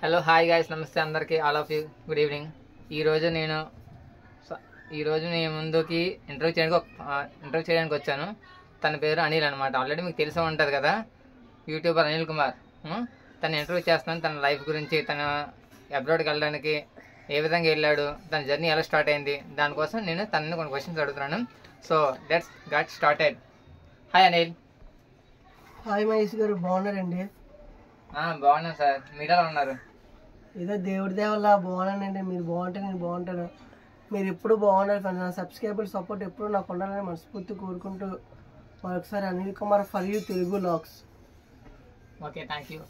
Hello hi guys, నమస్తే అందరికీ, all of you good evening. ఈరోజు నేను ముందుకి ఇంటర్వ్యూ చేయడానికి వచ్చాను. తన పేరు అనిల్ అనమాట. ఆల్రెడీ మీకు తెలిసే ఉంటుంది కదా, యూట్యూబర్ అనిల్ కుమార్. తను ఇంటర్వ్యూ చేస్తున్నాను. తన లైఫ్ గురించి, తన అబ్రాడ్కి వెళ్ళడానికి ఏ విధంగా వెళ్ళాడు, తన జర్నీ ఎలా స్టార్ట్ అయింది, దానికోసం నేను తనని కొన్ని క్వశ్చన్స్ అడుగుతున్నాను. So let's get started. Hi Anil. Hi Mahesh గారు, బాగున్నారండి? బాగున్నాను సార్, మీరు ఎలా ఉన్నారు? ఏదో దేవుడి దేవల్ల బాగున్నానండి. మీరు బాగుంటే నేను బాగుంటాను. మీరు ఎప్పుడు బాగుండాలి ఫ్రెండ్స్. నా సబ్స్క్రైబర్ సపోర్ట్ ఎప్పుడు నాకు ఉండాలని మనస్ఫూర్తి కోరుకుంటూ మరొకసారి Anil Kumar for you Telugu vlogs. Okay, thank you.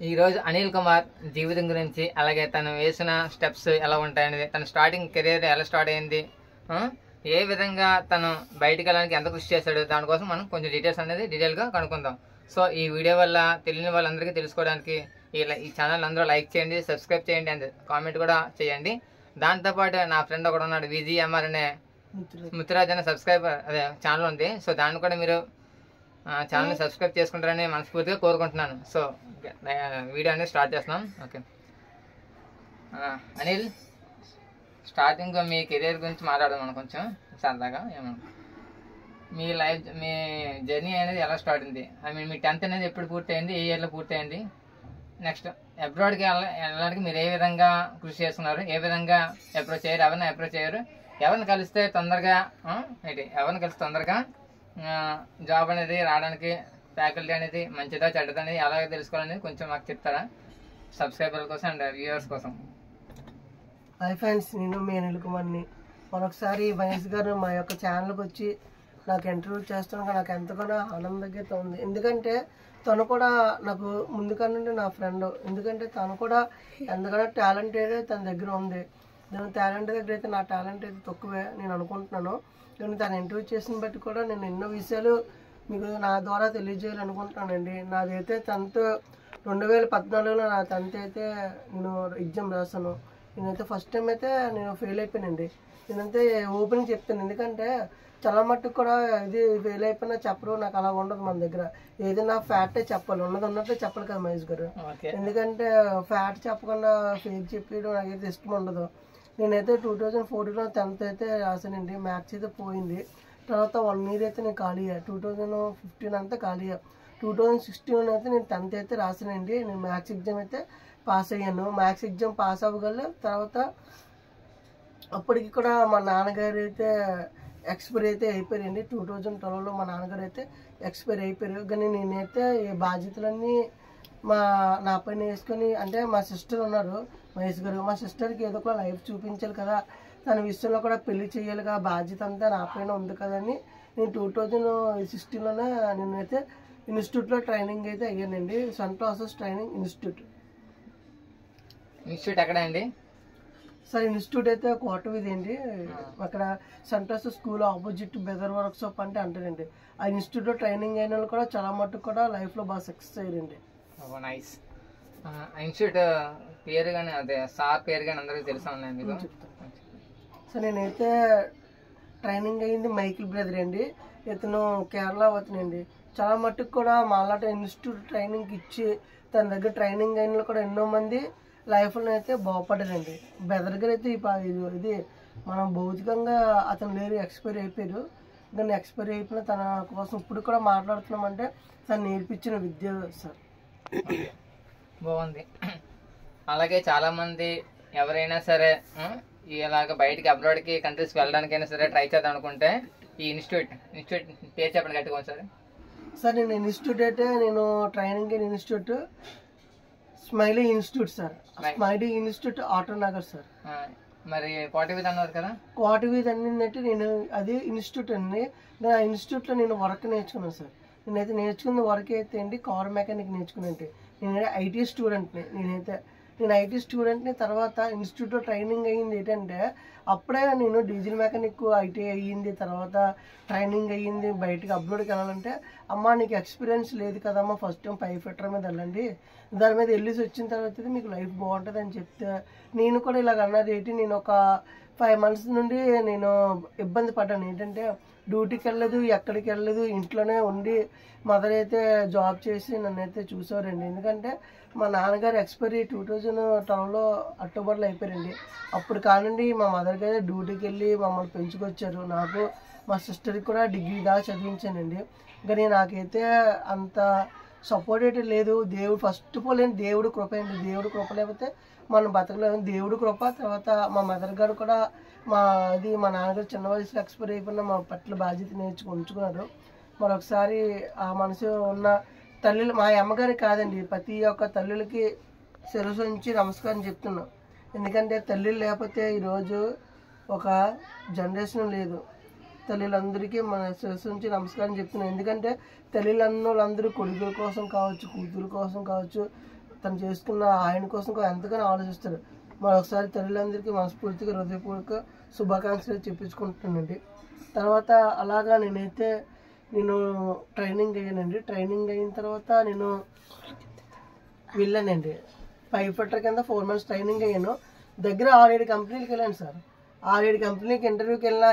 ఈరోజు అనిల్ కుమార్ జీవితం గురించి, అలాగే తను వేసిన స్టెప్స్ ఎలా ఉంటాయనేది, తన స్టార్టింగ్ కెరీర్ ఎలా స్టార్ట్ అయింది, ఏ విధంగా తను బయటికి వెళ్ళడానికి ఎంత కృషి చేశాడు, దానికోసం మనం కొంచెం డీటెయిల్స్ అనేది డీటెయిల్గా కనుక్కుందాం. సో ఈ వీడియో వల్ల తెలియని వాళ్ళందరికీ తెలుసుకోవడానికి ఈ ఛానల్ అందరూ లైక్ చేయండి, సబ్స్క్రైబ్ చేయండి, అండ్ కామెంట్ కూడా చేయండి. దాంతోపాటు నా ఫ్రెండ్ ఒకడు ఉన్నాడు, విజిఎంఆర్ అనే ముత్తురాజ్ అనే అదే ఛానల్ ఉంది. సో దాన్ని కూడా మీరు ఛానల్ని సబ్స్క్రైబ్ చేసుకుంటారని మనస్ఫూర్తిగా కోరుకుంటున్నాను. సో వీడియో అనేది స్టార్ట్ చేస్తున్నాం. ఓకే అనిల్, స్టార్టింగ్ మీ కెరీర్ గురించి మాట్లాడదాం మనం కొంచెం సరదాగా. మీ జర్నీ అనేది ఎలా స్టార్ట్ అయింది? ఐ మీన్ మీ 10th అనేది ఎప్పుడు పూర్తయింది, ఏ ఇయర్లో పూర్తయింది? నెక్స్ట్ అబ్రాడ్కి వెళ్ళడానికి మీరు ఏ విధంగా కృషి చేస్తున్నారు, ఏ విధంగా అప్రోచ్ అయ్యారు, ఎవరిని అప్రోచ్ అయ్యారు, ఎవరిని కలిస్తే తొందరగా జాబ్ అనేది రావడానికి, ఫ్యాకల్టీ అనేది మంచిదా చెడ్డదా అనేది ఎలాగ తెలుసుకోవాలనేది కొంచెం మాకు చెప్తారా, సబ్స్క్రైబర్ల కోసం అండ్ వ్యూవర్స్ కోసం? హాయ్ ఫ్రెండ్స్, నేను మీ అనిల్ కుమార్ని. మరొకసారి మహేష్ గారు మా యొక్క ఛానల్కి వచ్చి నాకు ఇంటర్వ్యూ చేస్తున్నాక నాకు ఎంతగానో ఆనందంగా ఉంది. ఎందుకంటే తను కూడా నాకు ముందుకన్నా నా ఫ్రెండ్. ఎందుకంటే తను కూడా ఎంతగానో టాలెంటెడ్ తన దగ్గర ఉంది. తన టాలెంట్ దగ్గర అయితే నా టాలెంట్ అయితే తక్కువే నేను అనుకుంటున్నాను. కానీ తను ఇంటర్వ్యూ చేసిన బట్టి కూడా నేను ఎన్నో విషయాలు మీకు నా ద్వారా తెలియజేయాలనుకుంటున్నానండి. నాదైతే 10th 2014లో నా 10th అయితే నేను ఎగ్జామ్ రాశాను. నేనైతే ఫస్ట్ టైం అయితే నేను ఫెయిల్ అయిపోయానండి. నేనైతే ఓపెనింగ్ చెప్తాను, ఎందుకంటే చాలా మట్టుకు కూడా ఇది ఫెయిల్ అయిపోయినా చెప్పరు, నాకు అలా ఉండదు. మన దగ్గర ఏదైనా ఫ్యాక్టే చెప్పాలి, ఉన్నట్టే చెప్పాలి కదా మహేష్ గారు. ఎందుకంటే ఫ్యాక్ట్ చెప్పకుండా ఫేక్ చెప్పడం నాకైతే ఇష్టం ఉండదు. నేనైతే 2014లో 10th అయితే రాశానండి. మ్యాథ్స్ అయితే పోయింది. తర్వాత 1 year అయితే నేను ఖాళీ 2015 అంతా ఖాళీ. 2016 అయితే నేను 10th అయితే రాశానండి. నేను మ్యాథ్స్ ఎగ్జామ్ అయితే పాస్ అయ్యాను. మ్యాథ్స్ ఎగ్జామ్ పాస్ అవ్వగల తర్వాత అప్పటికి కూడా మా నాన్నగారు అయితే ఎక్స్పైర్ అయితే అయిపోయారండి. 2012లో మా నాన్నగారు అయితే ఎక్స్పైర్ అయిపోయారు. కానీ నేనైతే ఈ బాధ్యతలన్నీ నా పైన వేసుకొని, అంటే మా సిస్టర్ ఉన్నారు మహేష్ గారు, మా సిస్టర్కి ఏదో ఒక లైఫ్ చూపించాలి కదా, తన విషయంలో కూడా పెళ్లి చేయాలి కదా, బాధ్యత అంతా నా పైన ఉంది కదని నేను 2016లోనే నేనైతే ఇన్స్టిట్యూట్లో ట్రైనింగ్ అయితే అయ్యానండి. సంతోష్ ట్రైనింగ్ ఇన్స్టిట్యూట్ ఎక్కడ అండి సార్? ఇన్స్టిట్యూట్ అయితే కోటవిది అండి. అక్కడ సంతోష్ స్కూల్ ఆపోజిట్ బెదర్ వర్క్ షాప్ అంటే అంటారండి. ఆ ఇన్స్టిట్యూట్లో ట్రైనింగ్ అయిన వాళ్ళు కూడా చాలా మట్టుకు కూడా లైఫ్లో బాగా సక్సెస్ అయ్యారండి. నైస్. ఇన్స్టిట్యూట్ పేరు కానీ, అదే సార్ పేరు కానీ అందరికీ తెలుసా ఉన్నాయి మీకు? సో నేనైతే ట్రైనింగ్ అయ్యింది మైకిల్ బ్రదర్ అండి. ఇతను కేరళ అవుతుందండి. చాలా మట్టుకు కూడా మాలాట ఇన్స్టిట్యూట్ ట్రైనింగ్ ఇచ్చి తన దగ్గర ట్రైనింగ్ అయిన కూడా ఎన్నో మంది లైఫ్లో అయితే బాగుపడ్డారండి. బ్రదర్ గారు అయితే ఇది మనం భౌతికంగా అతను లేరు, ఎక్స్పైర్ అయిపోయారు. కానీ ఎక్స్పైర్ అయిపోయిన తన కోసం ఇప్పుడు కూడా మాట్లాడుతున్నామంటే తను నేర్పించిన విద్య సార్. బాగుంది. అలాగే చాలామంది ఎవరైనా సరే ఇలాగ బయటికి అబ్రాడ్కి కంట్రీస్కి వెళ్ళడానికైనా సరే ట్రై చేద్దాం అనుకుంటే ఈ ఇన్స్టిట్యూట్ పేరు చెప్పండి గట్టిగా సార్. సార్ నేను ఇన్స్టిట్యూట్ అయితే నేను ట్రైనింగ్ అయిన institute smiley institute sir. Smiley institute auto Nagar sir. మరి కోటవీధి అన్నారు కదా? కోటవీధి అన్నిందంటే నేను అది ఇన్స్టిట్యూట్ అండి. నేను ఆ ఇన్స్టిట్యూట్లో నేను వర్క్ నేర్చుకున్నాను సార్. నేనైతే నేర్చుకున్న వర్క్ అయితే అండి కార్ మెకానిక్ నేర్చుకున్నాను. నేను ఐటీ స్టూడెంట్ని. నేను ఐటీ స్టూడెంట్ని. తర్వాత ఇన్స్టిట్యూట్లో ట్రైనింగ్ అయ్యింది ఏంటంటే అప్పుడే నేను డీజిల్ మెకానిక్ ఐటీ అయ్యింది. తర్వాత ట్రైనింగ్ అయ్యింది. బయటకు అబ్రాడ్కి వెళ్ళాలంటే అమ్మ నీకు ఎక్స్పీరియన్స్ లేదు కదమ్మా, ఫస్ట్ టైం పై ఫిట్టర్ మీద వెళ్ళండి, దాని మీద వెళ్ళేసి వచ్చిన తర్వాత మీకు లైఫ్ బాగుంటుంది అని చెప్తే నేను కూడా ఇలాగ అన్నది ఏంటి, నేను ఒక 5 months నుండి నేను ఇబ్బంది పడ్డాను. ఏంటంటే డ్యూటీకి వెళ్ళలేదు, ఎక్కడికి వెళ్ళలేదు, ఇంట్లోనే ఉండి మదర్ అయితే జాబ్ చేసి నన్నైతే చూసేవారండి. ఎందుకంటే మా నాన్నగారు ఎక్స్పైరీ 2012లో అక్టోబర్లో అయిపోయారండి. అప్పుడు కానండి మా మదర్కి అయితే డ్యూటీకి వెళ్ళి మమ్మల్ని పెంచుకొచ్చారు. నాకు మా సిస్టర్కి కూడా డిగ్రీ దాకా చదివించానండి. కానీ నాకైతే అంత సపోర్ట్ అయితే లేదు. దేవుడు ఫస్ట్ ఆఫ్ ఆల్ ఏంటి దేవుడు కృప అండి. దేవుడు కృప లేకపోతే మనం బతకలేము. దేవుడు కృప, తర్వాత మా మదర్ గారు కూడా మా నాన్నగారు చిన్న వయసులో ఎక్స్పైర్ అయిపోయిన మా పట్ల బాధ్యత ఉంచుకున్నారు. మరొకసారి ఆ మనసు ఉన్న తల్లులు, మా అమ్మగారి కాదండి, ప్రతి ఒక్క తల్లులకి శిరస్సు ఉంచి నమస్కారం చెప్తున్నాం. ఎందుకంటే తల్లులు లేకపోతే ఈరోజు ఒక జనరేషన్ లేదు. తల్లులందరికీ మన శిరస్సు ఉంచి నమస్కారం చెప్తున్నాం. ఎందుకంటే తల్లులందరూ కొడుకుల కోసం కావచ్చు, కూతురు కోసం కావచ్చు, తను చేసుకున్న ఆయన కోసం ఎంతగానో ఆలోచిస్తారు. మరొకసారి తల్లులందరికీ మనస్ఫూర్తిగా హృదయపూర్వక శుభాకాంక్షలు చెప్పించుకుంటున్నానండి. తర్వాత అలాగా నేను ట్రైనింగ్ అయ్యానండి. ట్రైనింగ్ అయిన తర్వాత నేను వెళ్ళానండి. పైప్ ఫిట్టర్ కింద 4 months ట్రైనింగ్ అయ్యాను. దగ్గర 6-7 కంపెనీలకు వెళ్ళాను సార్. 6-7 కంపెనీకి ఇంటర్వ్యూకి వెళ్ళినా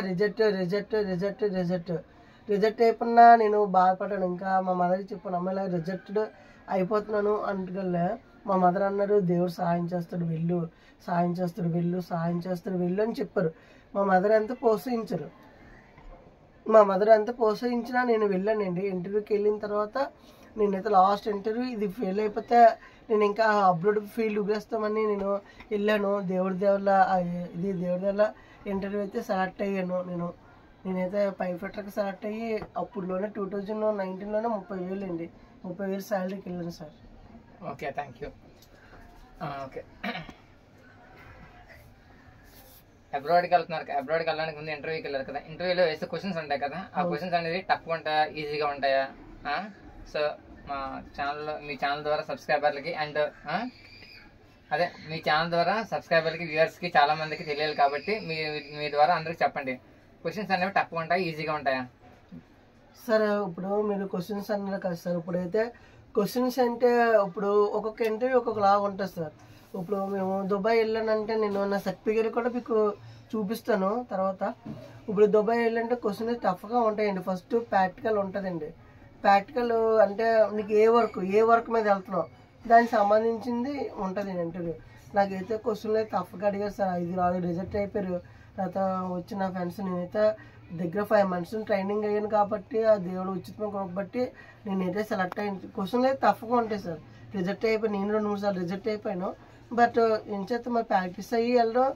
రిజెక్ట్ అయిపోయినా నేను బాధపడ్డాను. ఇంకా మా మదర్కి చెప్పాను, అమ్మ ఇలా రిజెక్టెడ్ అయిపోతున్నాను అంటుకల్లా మా మదర్ అన్నారు, దేవుడు సహాయం చేస్తాడు వెళ్ళు అని చెప్పారు. మా మదర్ అంతా ప్రోత్సహించినా నేను వెళ్ళానండి. ఇంటర్వ్యూకి వెళ్ళిన తర్వాత నేనైతే లాస్ట్ ఇంటర్వ్యూ ఇది ఫెయిల్ అయిపోతే నేను ఇంకా అబ్రాడ్ ఫీల్డ్ ఉగేస్తామని నేను వెళ్ళాను. దేవుడి వల్ల ఇంటర్వ్యూ అయితే సెలెక్ట్ అయ్యాను. నేనైతే పైప్ ఫిట్టర్కి సెలెక్ట్ అయ్యి అప్పుడులోనే 2019లోనే 30,000 అండి, 30,000 శాలరీకి వెళ్ళాను sir. Okay, thank you. Okay, అబ్రాడ్కి వెళ్ళడానికి ముందు ఇంటర్వ్యూకి వెళ్ళారు కదా, ఇంటర్వ్యూలో వేసే క్వశ్చన్స్ ఉంటాయి కదా, ఆ క్వశ్చన్స్ అనేది టఫ్గా ఉంటాయా, ఈజీగా ఉంటాయా? సో మీ ఛానల్ ద్వారా సబ్స్క్రైబర్లకి అండ్ సబ్స్క్రైబర్లకి వ్యూవర్స్కి చాలా మందికి తెలియాలి కాబట్టి మీ ద్వారా అందరికి చెప్పండి. క్వశ్చన్స్ అనేవి టఫ్గా ఉంటాయా, ఈజీగా ఉంటాయా? సార్ ఇప్పుడు మీరు క్వశ్చన్స్ అన్నారు కదా సార్, ఇప్పుడైతే క్వశ్చన్స్ అంటే ఇప్పుడు ఒక్కొక్క ఇంటర్వ్యూ ఒక్కొక్కలాగా ఉంటుంది సార్. ఇప్పుడు మేము దుబాయ్ వెళ్ళానంటే నేను నా సర్టిఫికేట్ కూడా మీకు చూపిస్తాను తర్వాత. ఇప్పుడు దుబాయ్ వెళ్ళాలంటే క్వశ్చన్స్ టఫ్గా ఉంటాయండి. ఫస్ట్ ప్రాక్టికల్ ఉంటుందండి. ప్రాక్టికల్ అంటే నీకు ఏ వర్క్ మీద వెళ్తున్నావు దానికి సంబంధించింది ఉంటుంది ఇంటర్వ్యూ. నాకైతే క్వశ్చన్లు అయితే టఫ్గా అడిగారు సార్. 5 రిజెక్ట్ అయిపోయారు. తర్వాత వచ్చిన ఫ్రెండ్స్ నేనైతే దగ్గర 5 months ట్రైనింగ్ అయ్యాను కాబట్టి ఆ దేవుడు ఉచితం కాబట్టి నేనైతే సెలెక్ట్ అయ్యాను. క్వశ్చన్లు అయితే టఫ్గా ఉంటాయి సార్. రిజెక్ట్ అయిపోయి నేను 2-3 సార్లు రిజెక్ట్ అయిపోయాను. బట్ ఏం చేస్తే మరి ప్రాక్టీస్ అయ్యి వెళ్ళడం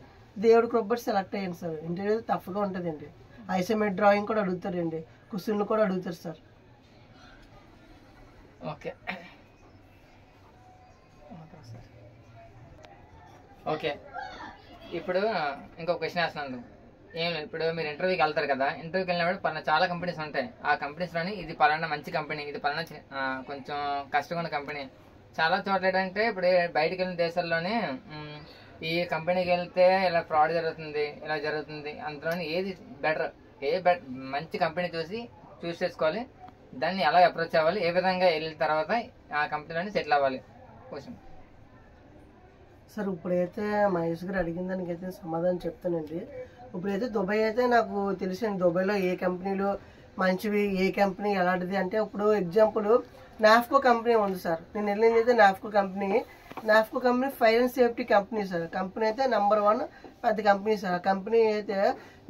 దేవుడు కాబట్టి సెలెక్ట్ అయ్యాను సార్. ఇంటర్వ్యూ టఫ్గా ఉంటుందండి. ఐసోమెట్రిక్ డ్రాయింగ్ కూడా అడుగుతారండి, క్వశ్చన్లు కూడా అడుగుతారు సార్. ఓకే, ఇప్పుడు ఇంకో క్వశ్చన్ వేస్తున్నాను. ఇప్పుడు మీరు ఇంటర్వ్యూకి వెళ్తారు కదా, ఇంటర్వ్యూకి వెళ్ళినప్పుడు చాలా కంపెనీస్ ఉంటాయి. ఆ కంపెనీస్లోని ఇది పలానా మంచి కంపెనీ, ఇది పలానా కొంచెం కష్టంగా ఉన్న కంపెనీ. చాలా చోట్ల ఏంటంటే ఇప్పుడు బయటకు వెళ్ళిన దేశాల్లోనే ఈ కంపెనీకి వెళ్తే ఇలా ఫ్రాడ్ జరుగుతుంది, ఇలా జరుగుతుంది. అందులోని ఏది బెటర్, మంచి కంపెనీ చూస్ చేసుకోవాలి, దాన్ని ఎలా అప్రోచ్ అవ్వాలి, ఏ విధంగా వెళ్ళిన తర్వాత ఆ కంపెనీలోని సెటిల్ అవ్వాలి క్వశ్చన్. సార్ ఇప్పుడైతే మహేష్ గారు అడిగిన దానికైతే సమాధానం చెప్తానండి. ఇప్పుడైతే దుబాయ్ అయితే నాకు తెలిసింది. దుబాయ్లో ఏ కంపెనీలు మంచివి, ఏ కంపెనీ ఎలాంటిది అంటే ఇప్పుడు ఎగ్జాంపుల్ నాఫ్కో కంపెనీ ఉంది సార్. నేను వెళ్ళింది అయితే NAFFCO company fire and safety company sir. Company అయితే నెంబర్ 1 పెద్ద కంపెనీ సార్. ఆ కంపెనీ అయితే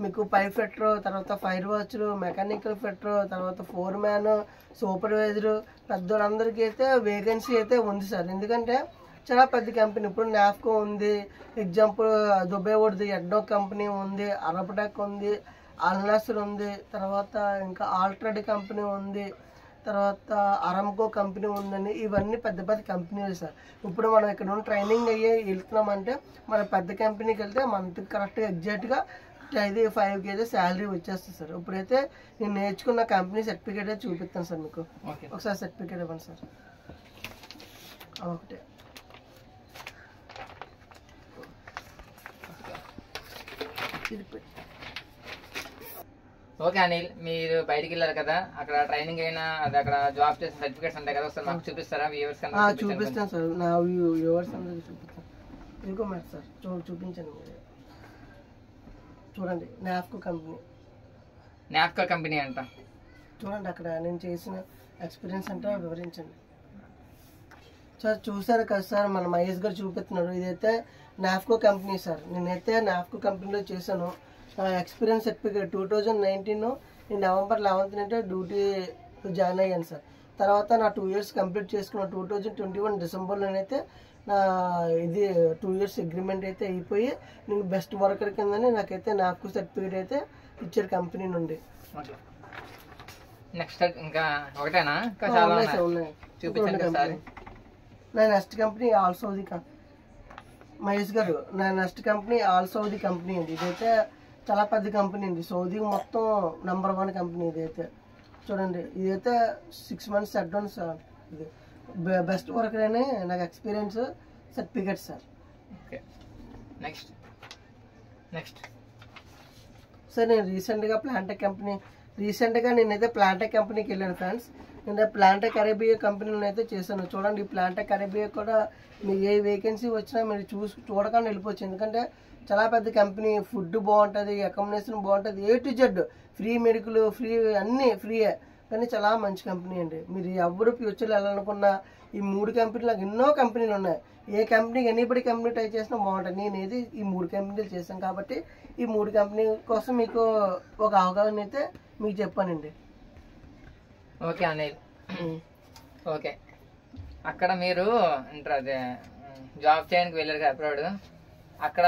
మీకు పైప్ ఫిట్టర్, తర్వాత ఫైర్ వాచర్, మెకానికల్ ఫిట్టర్, తర్వాత ఫోర్మ్యాన్, సూపర్వైజరు, పెద్దోళ్ళందరికీ అయితే వేకెన్సీ అయితే ఉంది సార్. ఎందుకంటే చాలా పెద్ద కంపెనీ. ఇప్పుడు నాఫ్కో ఉంది, ఎగ్జాంపుల్ దుబాయ్ వాడిది ఎడ్డో కంపెనీ ఉంది, అరబటెక్ ఉంది, అల్నాసర్ ఉంది, తర్వాత ఇంకా ఆల్ట్రాడ్ కంపెనీ ఉంది, తర్వాత అరామ్కో కంపెనీ ఉందండి. ఇవన్నీ పెద్ద పెద్ద కంపెనీలు సార్. ఇప్పుడు మనం ఇక్కడ నుండి ట్రైనింగ్ అయ్యి వెళ్తున్నామంటే మన పెద్ద కంపెనీకి వెళ్తే మనకి కరెక్ట్గా ఎగ్జాక్ట్గా 5K శాలరీ వచ్చేస్తుంది సార్. ఇప్పుడైతే నేను నేర్చుకున్న కంపెనీ సర్టిఫికేట్ అయితే చూపిస్తాను సార్ మీకు. ఒకసారి సర్టిఫికేట్ ఇవ్వండి సార్. ఒకటే ఓకే అనిల్, మీరు బయటికి వెళ్ళారు కదా, అక్కడ ట్రైనింగ్ అయినా అది అక్కడ జాబ్ చేసిన సర్టిఫికేట్స్ ఉంటాయి కదా, ఒకసారి మాకు చూపిస్తారా? వ్యూవర్స్ చూపిస్తాను సార్. నా వ్యూవర్స్ అందరికి చూపిస్తాను. ఇంకో మ్యాచ్ సార్ చూపించండి. చూడండి నాఫ్కో కంపెనీ. నాఫ్కో కంపెనీ అంట. చూడండి అక్కడ నేను చేసిన ఎక్స్పీరియన్స్ అంటే వివరించండి సార్. చూసారు కదా సార్, మన మహేష్ గారు చూపిస్తున్నారు. ఇదైతే నాఫ్కో కంపెనీ సార్. నేనైతే నాఫ్కో కంపెనీలో చేశాను. నా ఎక్స్పీరియన్స్ సర్టిఫికేట్ 2019 నేను November 11th అంటే డ్యూటీ జాయిన్ అయ్యాను సార్. తర్వాత నా 2 years కంప్లీట్ చేసుకున్న 2021 డిసెంబర్లోనైతే నా ఇది 2 years అగ్రిమెంట్ అయితే అయిపోయి నేను బెస్ట్ వర్కర్ కిందని నాకైతే నాఫ్కో సర్టిఫికేట్ అయితే ఇచ్చారు కంపెనీ నుండి. నెక్స్ట్ ఇంకా ఒకటేనా? ఇంకా చాలా ఉన్నాయి. చూపించండి ఒకసారి. నా next company all Saudi Mahesh గారు, నా next company all Saudi company అండి. ఇదైతే చాలా పెద్ద కంపెనీ అండి. సౌదీ మొత్తం నెంబర్ 1 కంపెనీ ఇదైతే. చూడండి ఇదైతే 6 months అడ్వాన్స్ సార్. ఇది బెస్ట్ వర్కర్ అని నాకు experience certificate sir. Okay next next sir నేను రీసెంట్గా నేనైతే ప్లాంటెక్ కంపెనీకి వెళ్ళాను ఫ్రెండ్స్. నేను ప్లాంటెక్ అరేబియా కంపెనీలో అయితే చేశాను. చూడండి ఈ ప్లాంటెక్ అరేబియా కూడా మీ ఏ వేకెన్సీ వచ్చినా మీరు చూడకుండా వెళ్ళిపోవచ్చు. ఎందుకంటే చాలా పెద్ద కంపెనీ, ఫుడ్ బాగుంటుంది, అకామిడేషన్ బాగుంటుంది, A to Z free medical free అన్నీ ఫ్రీయే. కానీ చాలా మంచి కంపెనీ అండి. మీరు ఎవరు ఫ్యూచర్లో వెళ్ళాలనుకున్నా ఈ 3 కంపెనీలు, ఎన్నో కంపెనీలు ఉన్నాయి. ఏ కంపెనీకి ఎనీబడి కంపెనీ ట్రై చేసినా బాగుంటుంది. నేనేది ఈ 3 కంపెనీలు చేశాను కాబట్టి ఈ 3 కంపెనీ కోసం మీకు ఒక అవగాహన అయితే మీకు చెప్పానండి. ఓకే అనిల్. ఓకే అక్కడ మీరు అంటారు అదే జాబ్ చేయడానికి వెళ్ళారు కదా అబ్రాడ్. అక్కడ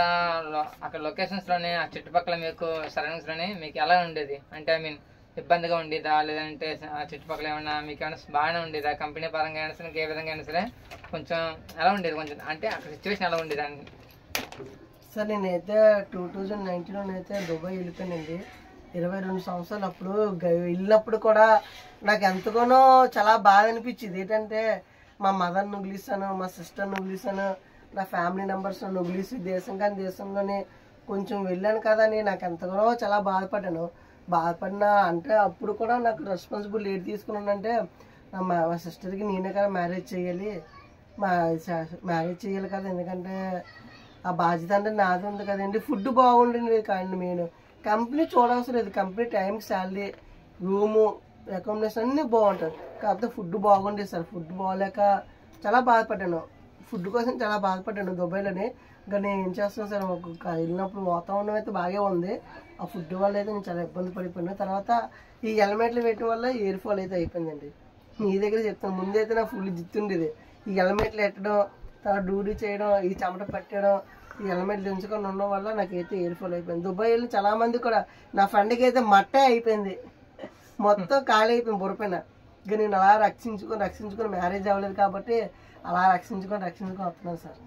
లొకేషన్స్లోనే ఆ చుట్టుపక్కల మీకు సరౌండింగ్స్లోనే మీకు ఎలా ఉండేది? అంటే ఐ మీన్ ఇబ్బందిగా ఉండేదా, లేదంటే ఆ చుట్టుపక్కల ఏమన్నా మీకు ఏమైనా బాగానే ఉండేదా? కంపెనీ పరంగా అయినా సరే ఏ విధంగా అయినా సరే కొంచెం ఎలా ఉండేది? కొంచెం అంటే అక్కడ సిచ్యువేషన్ ఎలా ఉండేది అని. సార్ నేనైతే 2019 దుబాయ్ వెళ్ళిపోయానండి. 22 సంవత్సరాలు. అప్పుడు వెళ్ళినప్పుడు కూడా నాకు ఎంతగానో చాలా బాధ అనిపించింది. ఏంటంటే మా మదర్ని వదిలిస్తాను, మా సిస్టర్ని వదిలిస్తాను, నా ఫ్యామిలీ మెంబర్స్ని వదిలేసి దేశంలోనే కొంచెం వెళ్ళాను కదా అని నాకు ఎంతగానో చాలా బాధపడినా అంటే అప్పుడు కూడా నాకు రెస్పాన్సిబుల్ ఏది తీసుకున్నానంటే మా సిస్టర్కి నేనే కదా మ్యారేజ్ చేయాలి కదా. ఎందుకంటే ఆ బాధ్యత అంటే నాది ఉంది కదండి. ఫుడ్ బాగుండేది కానీ మెయిన్ కంపెనీ చూడవసరం లేదు. కంపెనీ టైంకి శాలరీ, రూము, అకామిడేషన్ అన్నీ బాగుంటుంది. కాకపోతే ఫుడ్ బాగుండేది సార్. ఫుడ్ బాగోలేక చాలా బాధపడ్డాను. ఫుడ్ కోసం చాలా బాధపడ్డాను దుబాయ్లోనే. ఇంకా నేను ఏం చేస్తాను సార్, వెళ్ళినప్పుడు వాతావరణం అయితే బాగా ఉంది. ఆ ఫుడ్ వల్ల అయితే నేను చాలా ఇబ్బంది పడిపోయాను. తర్వాత ఈ హెల్మెట్లు పెట్టడం వల్ల ఎయిర్ ఫాల్ అయితే అయిపోయిందండి. మీ దగ్గర చెప్తాను, ముందైతే నా ఫుల్ జిత్తుండేది. ఈ హెల్మెట్లు పెట్టడం, తర్వాత డ్యూటీ చేయడం, ఈ చెమట పట్టడం, ఈ హెల్మెట్లు దించుకొని ఉండడం వల్ల నాకైతే ఎయిర్ ఫాల్ అయిపోయింది. దుబాయ్ వెళ్ళి చాలా మంది కూడా నా ఫ్రెండ్కి అయితే మట్టే అయిపోయింది, మొత్తం ఖాళీ అయిపోయింది బుర్రపైన. ఇంకా నేను అలా రక్షించుకొని మ్యారేజ్ అవ్వలేదు కాబట్టి అలా రక్షించుకొని వస్తున్నాను సార్.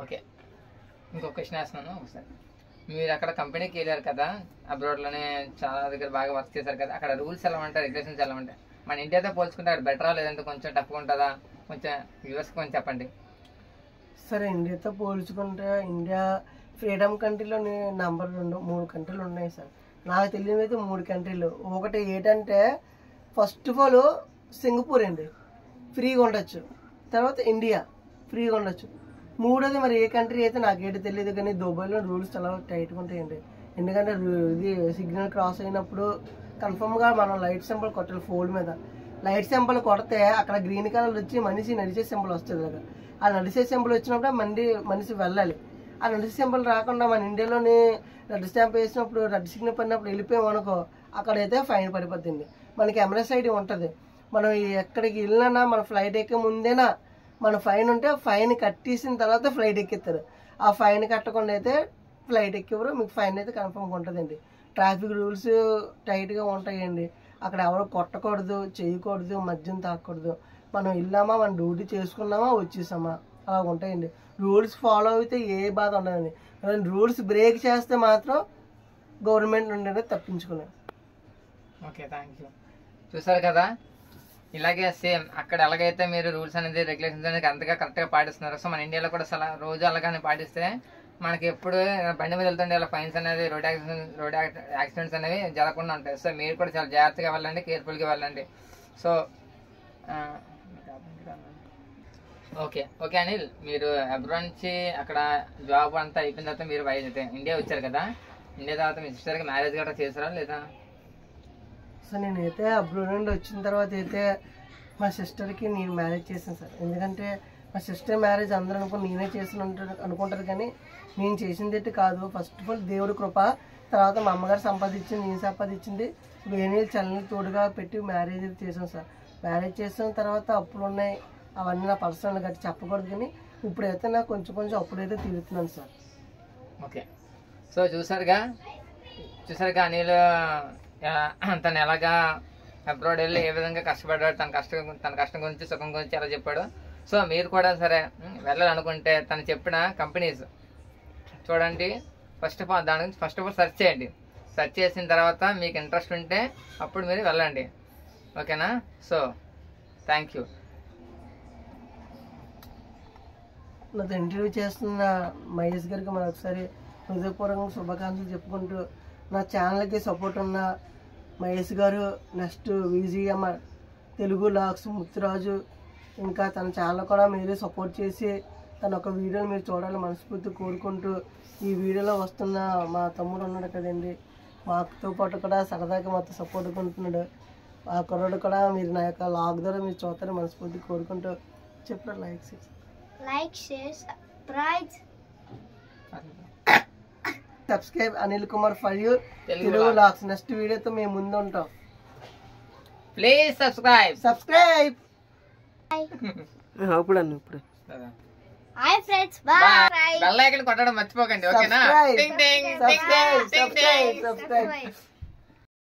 ఓకే ఇంకొక క్వశ్చన్ వేస్తున్నాను ఒకసారి. మీరు అక్కడ కంపెనీకి వెళ్ళారు కదా, అబ్రాడ్లోనే చాలా దగ్గర బాగా వర్క్ చేశారు కదా, అక్కడ రూల్స్ ఎలా ఉంటాయి, రెగ్యులేషన్స్ ఎలా ఉంటాయి? మన ఇండియాతో పోల్చుకుంటే అక్కడ బెటరా, లేదంటే కొంచెం టఫ్గా ఉంటుందా? కొంచెం వ్యూవర్స్కి కొంచెం చెప్పండి. సరే, ఇండియాతో పోల్చుకుంటే ఇండియా ఫ్రీడమ్ కంట్రీలోని నెంబర్ 3 కంట్రీలు ఉన్నాయి సార్. నాకు తెలియని అయితే 3 కంట్రీలు. ఒకటి ఏంటంటే ఫస్ట్ ఆఫ్ ఆల్ సింగపూర్ అండి, ఫ్రీగా ఉండొచ్చు. తర్వాత ఇండియా ఫ్రీగా ఉండొచ్చు. మూడోది మరి ఏ కంట్రీ అయితే నాకేంటి తెలియదు, కానీ దుబాయ్లో రూల్స్ చాలా టైట్గా ఉంటాయండి. ఎందుకంటే ఇది సిగ్నల్ క్రాస్ అయినప్పుడు కన్ఫర్మ్గా మనం లైట్ సింబల్ కొట్టాలి. ఫోల్డ్ మీద లైట్ సింబల్ కొడితే అక్కడ గ్రీన్ కలర్ వచ్చి మనిషి నడిచే సింబల్ వస్తుంది కదా. ఆ నడిచే సింబల్ వచ్చినప్పుడు మనిషి వెళ్ళాలి. ఆ నడిచే సింబల్ రాకుండా మన ఇండియాలోని రెడ్ స్టాంప్ వేసినప్పుడు, రెడ్ సిగ్నల్ పడినప్పుడు వెళ్ళిపోయామనుకో, అక్కడైతే ఫైన్ పడిపోతుంది. మనకి ఎంఎస్ ఐడి ఉంటుంది. మనం ఎక్కడికి వెళ్ళినా మన ఫ్లైట్ ఎక్కే ముందేనా మన ఫైన్ ఉంటే ఫైన్ కట్టేసిన తర్వాత ఫ్లైట్ ఎక్కిస్తారు. ఆ ఫైన్ కట్టకుండా అయితే ఫ్లైట్ ఎక్కివ్వరు. మీకు ఫైన్ అయితే కన్ఫర్మ్గా ఉంటుందండి. ట్రాఫిక్ రూల్స్ టైట్గా ఉంటాయండి. అక్కడ ఎవరు కొట్టకూడదు, చేయకూడదు, మద్యం తాగకూడదు. మనం వెళ్ళామా, మన డ్యూటీ చేసుకున్నామా, వచ్చేసామా, అలా ఉంటాయండి. రూల్స్ ఫాలో అయితే ఏ బాధ ఉండదండి. రూల్స్ బ్రేక్ చేస్తే మాత్రం గవర్నమెంట్ నుండి తప్పించుకున్నాం. Okay, thank you. చూసారు కదా, ఇలాగే సేమ్ అక్కడ ఎలాగైతే మీరు రూల్స్ అనేది రెగ్యులేషన్స్ అనేది అంతగా కరెక్ట్గా పాటిస్తున్నారు. సో మన ఇండియాలో కూడా రోజు అలాగానే పాటిస్తే మనకి ఎప్పుడు బండి మీద వెళ్తుండే అలా ఫైన్స్ అనేది రోడ్ యాక్సిడెంట్స్ అనేవి జరగకుండా ఉంటాయి. సో మీరు కూడా చాలా జాగ్రత్తగా వెళ్ళండి, కేర్ఫుల్గా వెళ్ళండి. సో ఓకే ఓకే అనిల్, మీరు అబ్రాడ్ నుంచి అక్కడ జాబ్ అంతా అయిపోయిన తర్వాత మీరు ఇండియా వచ్చారు కదా, ఇండియా తర్వాత మీ సిస్టర్కి మ్యారేజ్ గట్రా చేసారా లేదా? సో నేనైతే అబ్రాడ్ నుండి వచ్చిన తర్వాత అయితే మా సిస్టర్కి నేను మ్యారేజ్ చేశాను సార్. ఎందుకంటే మా సిస్టర్ మ్యారేజ్ అందరూ నేనే చేసిన అనుకుంటారు, కానీ నేను చేసింది అయితే కాదు. ఫస్ట్ ఆఫ్ ఆల్ దేవుడి కృప, తర్వాత మా అమ్మగారు సంపాదించింది, నేను సంపాదించింది, వేణీళ్ళు చల్లని తోడుగా పెట్టి మ్యారేజ్ అయితే చేసాం సార్. మ్యారేజ్ చేసిన తర్వాత అప్పులు ఉన్నాయి, అవన్నీ నా పర్సనల్ గట్టి చెప్పకూడదు, కానీ ఇప్పుడైతే నాకు కొంచెం కొంచెం అప్పుడైతే తీరుతున్నాను సార్. ఓకే, సో చూసారుగా అనిల్ తను ఎలాగా అబ్రాడ్ వెళ్ళి ఏ విధంగా కష్టపడ్డాడు, తన కష్టం గురించి సుఖం గురించి ఎలా చెప్పాడు. సో మీరు కూడా సరే వెళ్ళాలనుకుంటే తను చెప్పిన కంపెనీస్ చూడండి. ఫస్ట్ ఆఫ్ ఆల్ దాని గురించి సెర్చ్ చేయండి. సెర్చ్ చేసిన తర్వాత మీకు ఇంట్రెస్ట్ ఉంటే అప్పుడు మీరు వెళ్ళండి. ఓకేనా? So thank you. నాతో ఇంటర్వ్యూ చేస్తున్న మహేష్ గారికి మరొకసారి హృదయపూర్వకంగా శుభాకాంక్షలు చెప్పుకుంటూ, నా ఛానల్కి సపోర్ట్ ఉన్న మహేష్ గారు, నెక్స్ట్ విజిఎంఆర్ తెలుగు లాక్స్ ముత్తురాజు, ఇంకా తన ఛానల్ కూడా మీరు సపోర్ట్ చేసి తన ఒక వీడియోని మీరు చూడాలని మనస్ఫూర్తి కోరుకుంటూ, ఈ వీడియోలో వస్తున్న మా తమ్ముడు ఉన్నాడు కదండి, మాతో పాటు కూడా సరదాగా మాతో సపోర్ట్ ఉంటున్నాడు, ఆ కుర్రాడు కూడా మీరు నా యొక్క లాగ్ ద్వారా మీరు చూస్తారని మనస్ఫూర్తి కోరుకుంటూ చెప్పారు. Like share subscribe Anil Kumar for you Telugu లాక్స్. నెక్స్ట్ వీడియోతో మేము ముందు ఉంటాం. Please subscribe. ఇప్పుడు hi friends, bye. Bell icon కొట్టడం మర్చిపోకండి. ఓకేనా? సబ్స్క్రైబ్.